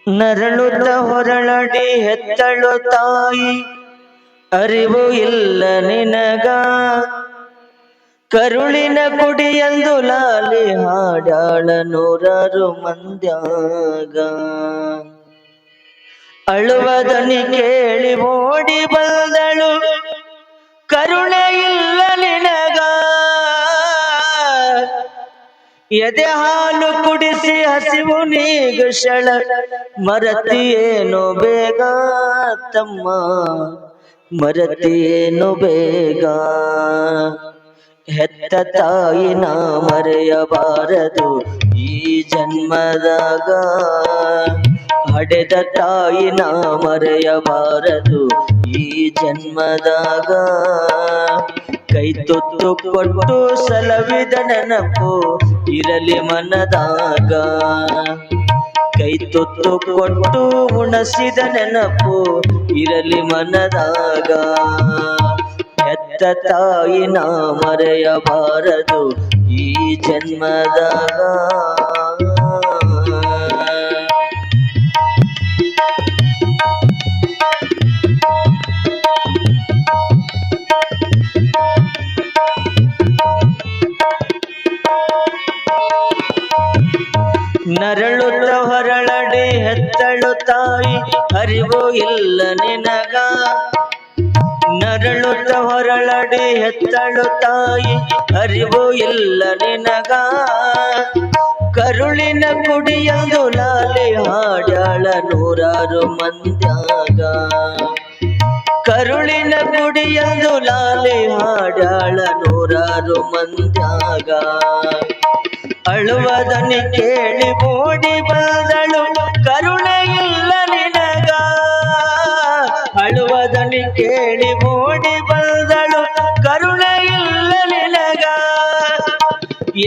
ನರಳುತ್ತ ಹೊರಳಡಿ ಹೆತ್ತಳು ತಾಯಿ, ಅರಿವು ಇಲ್ಲ ನಿನಗ. ಕರುಳಿನ ಕುಡಿಯಂದು ಲಾಲಿ ಹಾಡಾಳ ನೂರಾರು ಮಂದ್ಯಾಗ. ಅಳುವ ದನಿ ಕೇಳಿ ಓಡಿ ಬಂದಳು, ಕರುಣೆ ಇಲ್ಲ ನಿನಗ. ಎದೆ ಹಾಲು ಕುಡಿಸಿ ಹಸಿವು ನೀಗುಶಳ, ಮರತಿಯೇನು ಬೇಗ ತಮ್ಮ, ಮರತಿಯೇನು ಬೇಗ. ಹೆತ್ತ ತಾಯಿನ ಮರೆಯಬಾರದು ಈ ಜನ್ಮದಾಗ, ಹಡೆದ ತಾಯಿನ ಮರೆಯಬಾರದು ಈ ಜನ್ಮದಾಗ. ಕೈ ತುತ್ತು ಕೊಟ್ಟು ಸಲವಿದ ನೆನಪು ಇರಲಿ ಮನದಾಗ. ಕೈ ತುತ್ತು ಕೊಟ್ಟು ಉಣಸಿದ ನೆನಪು ಇರಲಿ ಮನದಾಗ. ಹೆತ್ತ ತಾಯಿನ ಮರೆಯಬಾರದು ಈ ಜನ್ಮದಾಗ. ನರಳುತ್ತ ಹೊರಳಡಿ ಹೆತ್ತಳು ತಾಯಿ, ಅರಿವು ಇಲ್ಲ ನಿನಗ. ನರಳುತ್ತ ಹೊರಳಡಿ ಹೆತ್ತಳು ತಾಯಿ, ಅರಿವು ಇಲ್ಲ ನಿನಗ. ಕರುಳಿನ ಕುಡಿಯಂದು ಲಾಲಿ ಹಾಡ್ಯಾಳ ನೂರಾರು ಮಂದ್ಯಾಗ. ಕರುಳಿನ ಕುಡಿಯಂದು ಲಾಲಿ ಹಾಡ್ಯಾಳ ನೂರಾರು ಮಂದ್ಯಾಗ. ಅಳುವ ದನಿ ಕೇಳಿ ಓಡಿ ಬಂದಳು, ಕರುಣೆ ಇಲ್ಲ ನಿನಗ. ಅಳುವ ದನಿ ಕೇಳಿ ಓಡಿ ಬಂದಳು, ಕರುಣೆ ಇಲ್ಲ ನಿನಗ.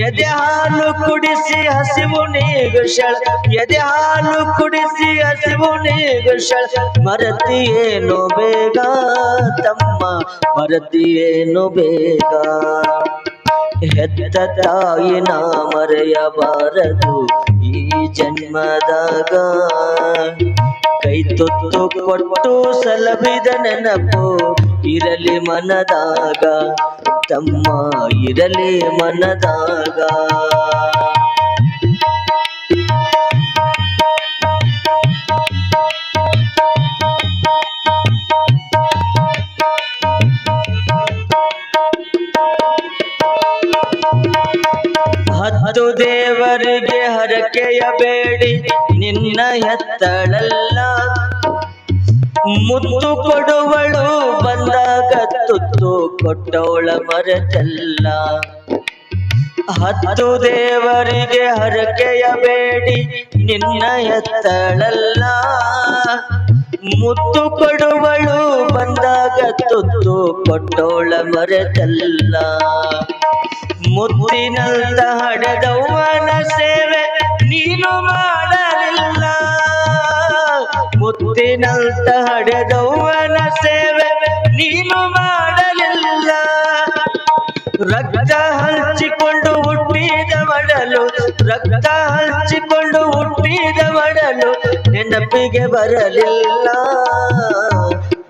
ಎದೆ ಹಾಲು ಕುಡಿಸಿ ಹಸಿವು ನೀಗುಶಳ, ಎದೆ ಹಾಲು ಕುಡಿಸಿ ಹಸಿವು ನೀಗುಶಳ, ಮರತಿಯೇನು ಬೇಗ ತಮ್ಮ, ಮರತಿಯೇನು ಬೇಗ. ಹೆತ್ತ ತಾಯಿನ ಮರೆಯಬಾರದು ಈ ಜನ್ಮದಾಗ. ಕೈ ತುತ್ತು ಕೊಟ್ಟು ಸಲವಿದ ನೆನಪು ಇರಲಿ ಮನದಾಗ, ತಮ್ಮ ಇರಲಿ ಮನದಾಗ. ಹತ್ತು ದೇವರಿಗೆ ಹರಕೆಯ ಬೇಡಿ ನಿನ್ನ ಹೆತ್ತಳಲ್ಲ, ಮುತ್ತು ಕೊಡುವಳು ಬಂದಾಗ ತುತ್ತು ಕೊಟ್ಟವಳ ಮರೆತಲ್ಲ. ಹತ್ತು ದೇವರಿಗೆ ಹರಕೆಯ ಬೇಡಿ ನಿನ್ನ ಹೆತ್ತಳಲ್ಲ, ಮುತ್ತು ಕೊಡುವಳು ಬಂದಾಗ ತುತ್ತು ಕೊಟ್ಟವಳ ಮರೆತಲ್ಲ. ಮುತ್ತಿನಂತ ಹಡೆದವ್ವನ ಸೇವೆ ನೀನು ಮಾಡಲಿಲ್ಲ. ಮುತ್ತಿನಂತ ಹಡೆದವ್ವನ ಸೇವೆ ನೀನು ಮಾಡಲಿಲ್ಲ. ರಕ್ತ ಹಂಚಿಕೊಂಡು ಹುಟ್ಟಿದ ಮಡಲು, ರಕ್ತ ಹಂಚಿಕೊಂಡು ಹುಟ್ಟಿದ ಮಡಲು ನೆನಪಿಗೆ ಬರಲಿಲ್ಲ,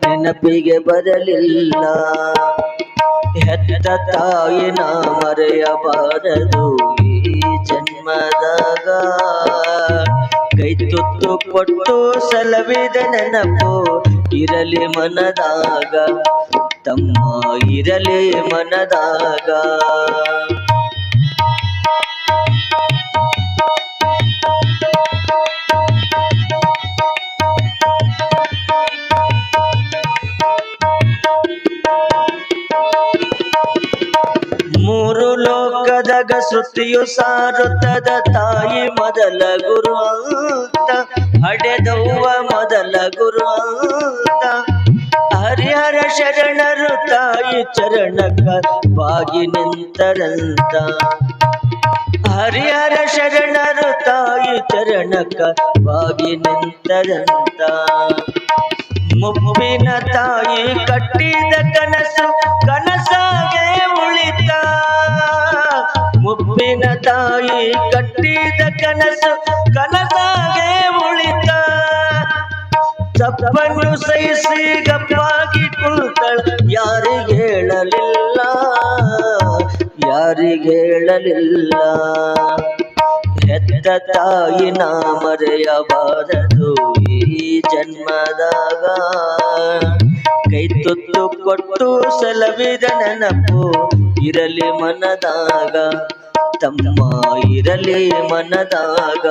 ನೆನಪಿಗೆ ಬರಲಿಲ್ಲ. ಹೆತ್ತ ತಾಯಿನ ಮರೆಯಬಾರದು ಈ ಜನ್ಮದಾಗ. ಕೈ ತುತ್ತು ಕೊಟ್ಟು ಸಲವಿದ ನೆನಪು ಇರಲಿ ಮನದಾಗ, ತಮ್ಮ ಇರಲಿ ಮನದಾಗ. ಮೂರು ಲೋಕದಾಗ ಶ್ರುತಿಯು ಸಾರುತ್ತದ ತಾಯಿ ಮೊದಲ ಗುರು ಅಂತ, ಹಡೆದವ್ವ ಮೊದಲ ಗುರು ಅಂತ. ಹರಿಹರ ಶರಣರು ತಾಯಿ ಚರಣಕ್ಕ ಬಾಗಿ ನಿಂತರಂತ. ಹರಿಹರ ಶರಣರು ತಾಯಿ ಚರಣಕ್ಕ ಬಾಗಿ ನಿಂತರಂತ. ಮುಪ್ಪಿನ ತಾಯಿ ಕಟ್ಟಿದ ಕನಸು ಕನಸಾಗೆ ಉಳಿತ. ಮುಪ್ಪಿನ ತಾಯಿ ಕಟ್ಟಿದ ಕನಸು ಕನಸಾಗೆ ಉಳಿತ. ತಪ್ಪನ್ನು ಸಹಿಸಿ ಗಪ್ಪಾಗಿ ಕುಳಿತಳ ಯಾರಿಗೆ ಹೇಳಲಿಲ್ಲ ಯಾರಿಗೆ ಹೇಳಲಿಲ್ಲ ಹೆತ್ತ ತಾಯಿನ ಮರೆಯಬಾರದು ಈ ಜನ್ಮದಾಗ ಕೈ ತುತ್ತು ಕೊಟ್ಟು ಸಲವಿದ ನೆನಪು ಇರಲಿ ಮನದಾಗ ತಮ್ಮ ಇರಲಿ ಮನದಾಗ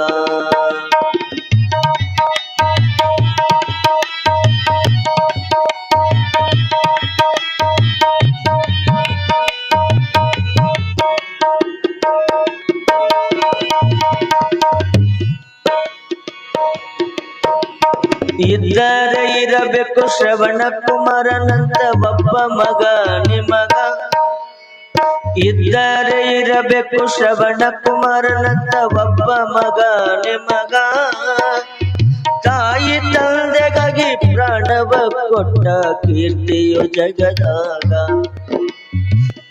ಇದ್ದರೆ ಇರಬೇಕು ಶ್ರವಣ ಕುಮಾರನಂತ ಒಬ್ಬ ಮಗ ನಿಮಗ ಇದ್ದರೆ ಇರಬೇಕು ಶ್ರವಣ ಕುಮಾರನಂತ ಒಬ್ಬ ಮಗ ನಿಮಗ ತಾಯಿ ತಂದೆಗಾಗಿ ಪ್ರಾಣವ ಕೊಟ್ಟ ಕೀರ್ತಿಯು ಜಗದಾಗ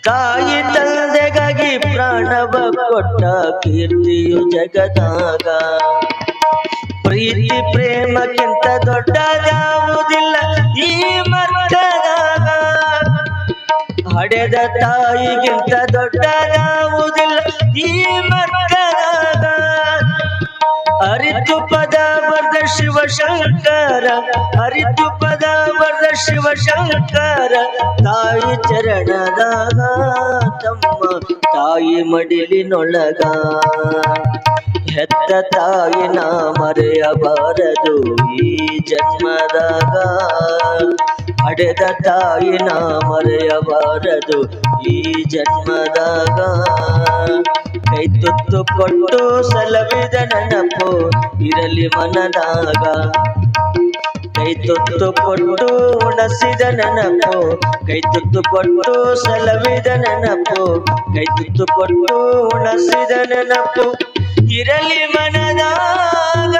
ತಾಯಿ ತಂದೆಗಾಗಿ ಪ್ರಾಣವ ಕೊಟ್ಟ ಕೀರ್ತಿಯು ಜಗದಾಗ ಪ್ರೀತಿ ಪ್ರೇಮಕ್ಕಿಂತ ದೊಡ್ಡದಾವುದಿಲ್ಲ ಈ ಮರ್ತ್ಯದಾಗ ಹಡೆದ ತಾಯಿಗಿಂತ ದೊಡ್ಡದಾವುದಿಲ್ಲ ಈ ಮರ್ತ್ಯದಾಗ ಅರಿತು ಪದ ಬರ್ದ ಶಿವಶಂಕರ ಅರಿತು ಪದ ಬರ್ದ ಶಿವಶಂಕರ ತಾಯಿ ಚರಣದಾಗ ತಮ್ಮ ತಾಯಿ ಮಡಿಲಿನೊಳಗ ಹೆತ್ತ ತಾಯಿನ ಮರೆಯಬಾರದು ಈ ಜನ್ಮದಾಗ ಹಡೆದ ತಾಯಿನ ಮರೆಯಬಾರದು ಈ ಜನ್ಮದಾಗ ಕೈ ತುತ್ತು ಕೊಟ್ಟು ಸಲವಿದ ನೆನಪು ಇರಲಿ ಮನದಾಗ ಕೈ ತುತ್ತು ಕೊಟ್ಟು ಉಣಸಿದ ನೆನಪು ಕೈ ತುತ್ತು ಕೊಟ್ಟು ಸಲವಿದ ನೆನಪು ಕೈ ತುತ್ತು ಕೊಟ್ಟು ಉಣಸಿದ ನೆನಪು ಇರಲಿ ಮನದಾಗ